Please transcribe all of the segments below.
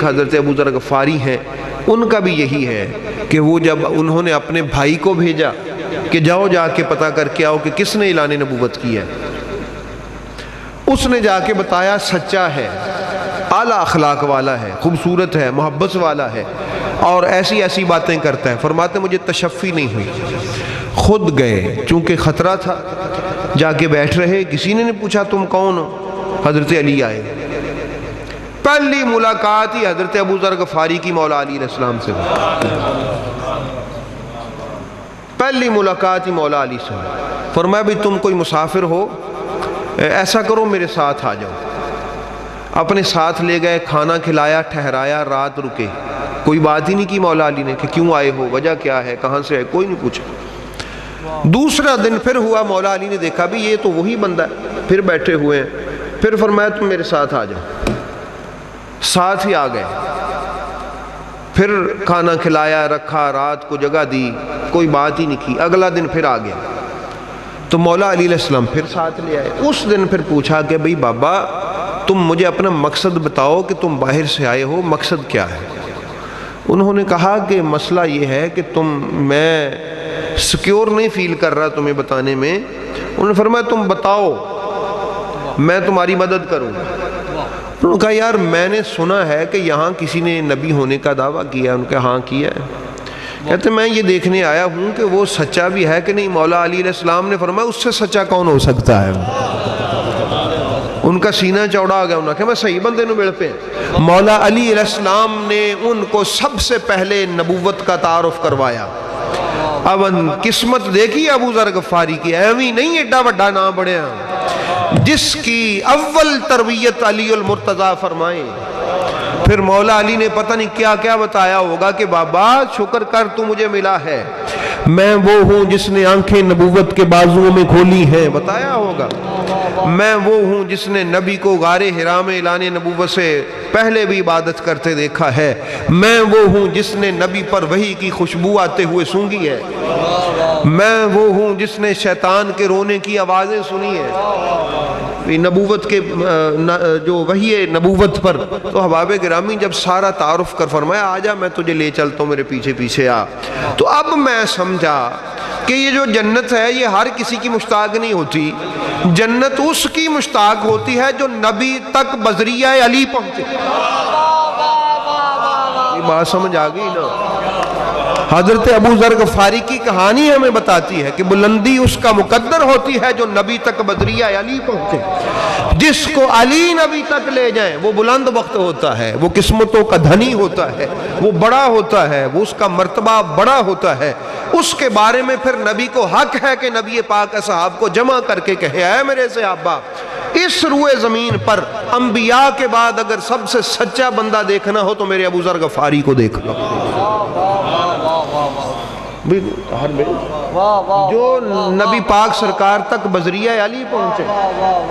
حضرت ابو ذر غفاری ہیں، ان کا بھی یہی ہے کہ وہ جب انہوں نے اپنے بھائی کو بھیجا کہ جاؤ جا کے پتہ کر کے آؤ کہ کس نے اعلان نبوت کیا ہے، اس نے جا کے بتایا سچا ہے، اعلیٰ اخلاق والا ہے، خوبصورت ہے، محبت والا ہے اور ایسی ایسی باتیں کرتا ہے۔ فرماتے مجھے تشفی نہیں ہوئی، خود گئے، چونکہ خطرہ تھا، جا کے بیٹھ رہے، کسی نے نہیں پوچھا تم کون ہو، حضرت علی آئے۔ پہلی ملاقات ہی حضرت ابو ذر غفاری کی مولا علی علیہ السلام سے ہوئی، پہلی ملاقات ہی مولا علی سے ہوئی۔ فرمایا بھی تم کوئی مسافر ہو، ایسا کرو میرے ساتھ آ جاؤ۔ اپنے ساتھ لے گئے، کھانا کھلایا، ٹھہرایا، رات رکے، کوئی بات ہی نہیں کی مولا علی نے کہ کیوں آئے ہو، وجہ کیا ہے، کہاں سے آئے، کوئی نہیں پوچھا۔ دوسرا دن پھر ہوا، مولا علی نے دیکھا بھی یہ تو وہی بندہ ہے، پھر بیٹھے ہوئے ہیں، پھر فرمایا تم میرے ساتھ آ جاؤ، ساتھ ہی آ گئے، پھر کھانا کھلایا، رکھا، رات کو جگہ دی، کوئی بات ہی نہیں کی۔ اگلا دن پھر آ گیا تو مولا علی علیہ السلام پھر ساتھ لے آئے۔ اس دن پھر پوچھا کہ بھئی بابا تم مجھے اپنا مقصد بتاؤ کہ تم باہر سے آئے ہو، مقصد کیا ہے؟ انہوں نے کہا کہ مسئلہ یہ ہے کہ میں سیکیور نہیں فیل کر رہا تمہیں بتانے میں۔ انہوں نے فرمایا تم بتاؤ، میں تمہاری مدد کروں گا۔ انہوں نے کہا یار میں نے سنا ہے کہ یہاں کسی نے نبی ہونے کا دعویٰ کیا ہے۔ ان کے ہاں کیا ہے۔ کہتے میں یہ دیکھنے آیا ہوں کہ وہ سچا بھی ہے کہ نہیں۔ مولا علی علیہ السلام نے فرمایا اس سے سچا کون ہو سکتا ہے؟ ان کا سینہ چوڑا ہو گیا، انہوں نے کہا میں صحیح بندے نو مل پہ۔ مولا علی علیہ السلام نے ان کو سب سے پہلے نبوت کا تعارف کروایا۔ اب قسمت دیکھی ابو ذر غفاری کی، ایویں نہیں ایڈا بڑا نام بڑھیا جس کی اول تربیت علی المرتضیٰ فرمائیں۔ پھر مولا علی نے پتہ نہیں کیا کیا بتایا ہوگا کہ بابا شکر کر تو مجھے ملا ہے، میں وہ ہوں جس نے آنکھیں نبوت کے بازوؤں میں کھولی ہیں، بتایا ہوگا۔ میں وہ ہوں جس نے نبی کو غار حرا میں اعلان نبوت سے پہلے بھی عبادت کرتے دیکھا ہے۔ میں وہ ہوں جس نے نبی پر وحی کی خوشبو آتے ہوئے سونگھی ہے۔ میں وہ ہوں جس نے شیطان کے رونے کی آوازیں سنی ہے۔ نبوت کے جو وحی نبوت پر تو احباب گرامی جب سارا تعارف کر فرمایا آجا میں تجھے لے چلتا ہوں، میرے پیچھے پیچھے آ، تو اب میں سمجھا کہ یہ جو جنت ہے یہ ہر کسی کی مشتاق نہیں ہوتی، جنت اس کی مشتاق ہوتی ہے جو نبی تک بذریعہ علی پہنچے۔ یہ بات سمجھ آ گئی نا؟ حضرت ابو ذر غفاری کی کہانی ہمیں بتاتی ہے کہ بلندی اس کا مقدر ہوتی ہے جو نبی تک بذریعہ علی پہنچے۔ جس کو علی نبی تک لے جائیں وہ بلند وقت ہوتا ہے، وہ قسمتوں کا دھنی ہوتا ہے، وہ بڑا ہوتا ہے، وہ اس کا مرتبہ بڑا ہوتا ہے۔ اس کے بارے میں پھر نبی کو حق ہے کہ نبی پاک اصحاب کو جمع کر کے کہے اے میرے صحابہ، اس روئے زمین پر انبیاء کے بعد اگر سب سے سچا بندہ دیکھنا ہو تو میرے ابو ذر غفاری کو دیکھ لو، جو نبی پاک سرکار تک بذریعہ علی پہنچے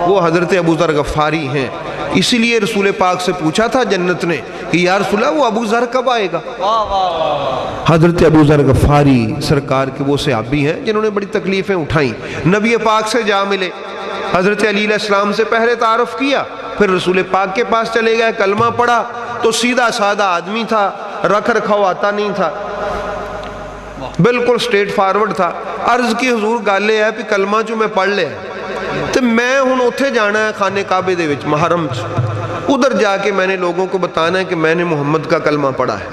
وہ حضرت ابو ذر غفاری ہیں۔ اسی لیے رسول پاک سے پوچھا تھا جنت نے کہ یا رسول اللہ وہ ابو ذر کب آئے گا؟ حضرت ابو ذر غفاری سرکار کے وہ صحابی ہیں جنہوں نے بڑی تکلیفیں اٹھائیں، نبی پاک سے جا ملے، حضرت علی علیہ السلام سے پہلے تعارف کیا، پھر رسول پاک کے پاس چلے گئے، کلمہ پڑھا تو سیدھا سادہ آدمی تھا، رکھ رکھاؤ آتا نہیں تھا، بالکل سٹریٹ فارورڈ تھا۔ عرض کی حضور گالے ہے کہ کلمہ جو میں پڑھ لے تو میں ہن اتھے جانا ہے خانے کعبے دے وچ محرم چ، ادھر جا کے میں نے لوگوں کو بتانا ہے کہ میں نے محمد کا کلمہ پڑھا ہے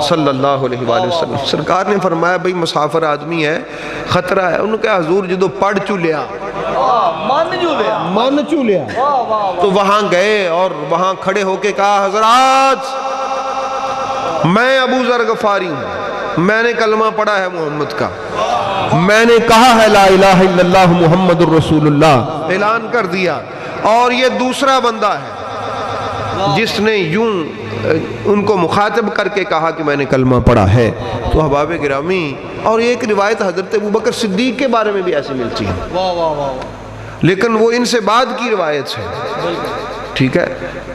صلی اللہ علیہ وآلہ وسلم۔ سرکار نے فرمایا بھئی مسافر آدمی ہے، خطرہ ہے۔ انہوں نے کہا حضور جدو پڑھ چو لیا من چو لیا تو وہاں گئے اور وہاں کھڑے ہو کے کہا حضرات میں ابو ذر غفاری ہوں، میں نے کلمہ پڑھا ہے محمد کا، میں نے کہا ہے لا الہ الا اللہ محمد الرسول اللہ، اعلان کر دیا۔ اور یہ دوسرا بندہ ہے جس نے یوں ان کو مخاطب کر کے کہا کہ میں نے کلمہ پڑھا ہے۔ تو احباب گرامی اور ایک روایت حضرت ابوبکر صدیق کے بارے میں بھی ایسی ملتی ہے، لیکن وہ ان سے بعد کی روایت ہے، ٹھیک ہے،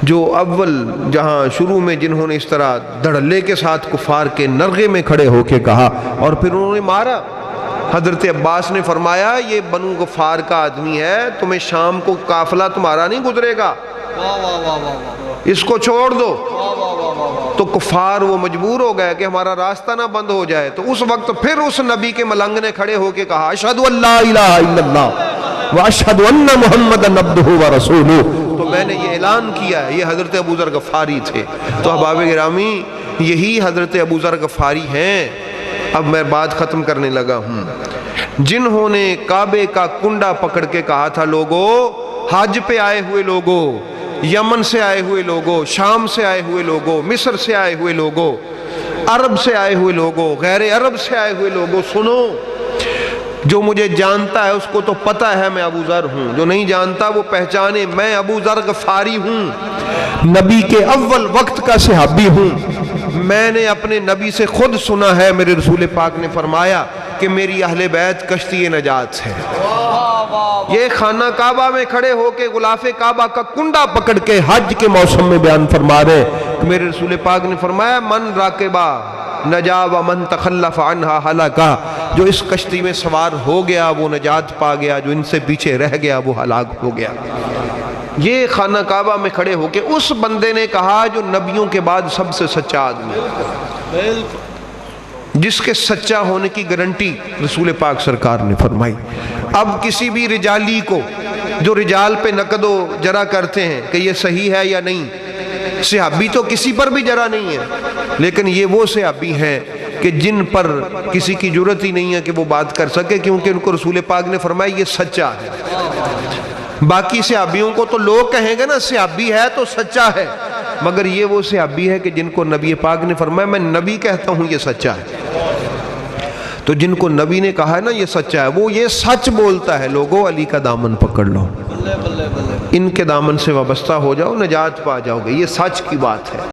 جو اول جہاں شروع میں جنہوں نے اس طرح دھڑلے کے ساتھ کفار کے نرغے میں کھڑے ہو کے کہا اور پھر انہوں نے مارا۔ حضرت عباس نے فرمایا یہ بنو غفار کا آدمی ہے، تمہیں شام کو قافلہ تمہارا نہیں گزرے گا، اس کو چھوڑ دو۔ تو کفار وہ مجبور ہو گئے کہ ہمارا راستہ نہ بند ہو جائے، تو اس وقت پھر اس نبی کے ملنگ نے کھڑے ہو کے کہا اشہد ان لا الہ الا اللہ واشہد ان محمدًا عبدہ ورسولہ، تو میں نے یہ اعلان کیا ہے۔ یہ حضرت ابو ذر غفاری تھے۔ تو احباب گرامی یہی حضرت ابو ذر غفاری ہیں۔ اب میں بات ختم کرنے لگا ہوں، جنہوں نے کعبے کا کنڈا پکڑ کے کہا تھا لوگو، حج پہ آئے ہوئے لوگو، یمن سے آئے ہوئے لوگو، شام سے آئے ہوئے لوگو، مصر سے آئے ہوئے لوگو، عرب سے آئے ہوئے لوگو، غیر عرب سے آئے ہوئے لوگو، سنو، جو مجھے جانتا ہے اس کو تو پتہ ہے میں ابو ذر ہوں، جو نہیں جانتا وہ پہچانے میں ابو ذر غفاری ہوں، نبی کے اول وقت کا صحابی ہوں۔ میں نے اپنے نبی سے خود سنا ہے، میرے رسول پاک نے فرمایا کہ میری اہل بیت کشتی نجات ہے۔ یہ خانہ کعبہ میں کھڑے ہو کے غلاف کعبہ کا کنڈا پکڑ کے حج کے موسم میں بیان فرما رہے کہ میرے رسول پاک نے فرمایا من راکبہ نجا و من تخلف عنہا ہلاکا، جو اس کشتی میں سوار ہو گیا وہ نجات پا گیا، جو ان سے پیچھے رہ گیا وہ ہلاک ہو گیا۔ یہ خانہ کعبہ میں کھڑے ہو کے اس بندے نے کہا جو نبیوں کے بعد سب سے سچا آدمی ہے، جس کے سچا ہونے کی گارنٹی رسول پاک سرکار نے فرمائی۔ اب کسی بھی رجالی کو جو رجال پہ نقد و جرح کرتے ہیں کہ یہ صحیح ہے یا نہیں، صحابی تو کسی پر بھی جرح نہیں ہے، لیکن یہ وہ صحابی ہیں کہ جن پر کسی کی جرت ہی نہیں ہے کہ وہ بات کر سکے، کیونکہ ان کو رسول پاک نے فرمایا یہ سچا ہے۔ باقی صحابیوں کو تو لوگ کہیں گے نا صحابی ہے تو سچا ہے، مگر یہ وہ صحابی ہے کہ جن کو نبی پاک نے فرمایا میں نبی کہتا ہوں یہ سچا ہے۔ تو جن کو نبی نے کہا ہے نا یہ سچا ہے، وہ یہ سچ بولتا ہے۔ لوگوں علی کا دامن پکڑ لو، ان کے دامن سے وابستہ ہو جاؤ، نجات پا جاؤ گے، یہ سچ کی بات ہے۔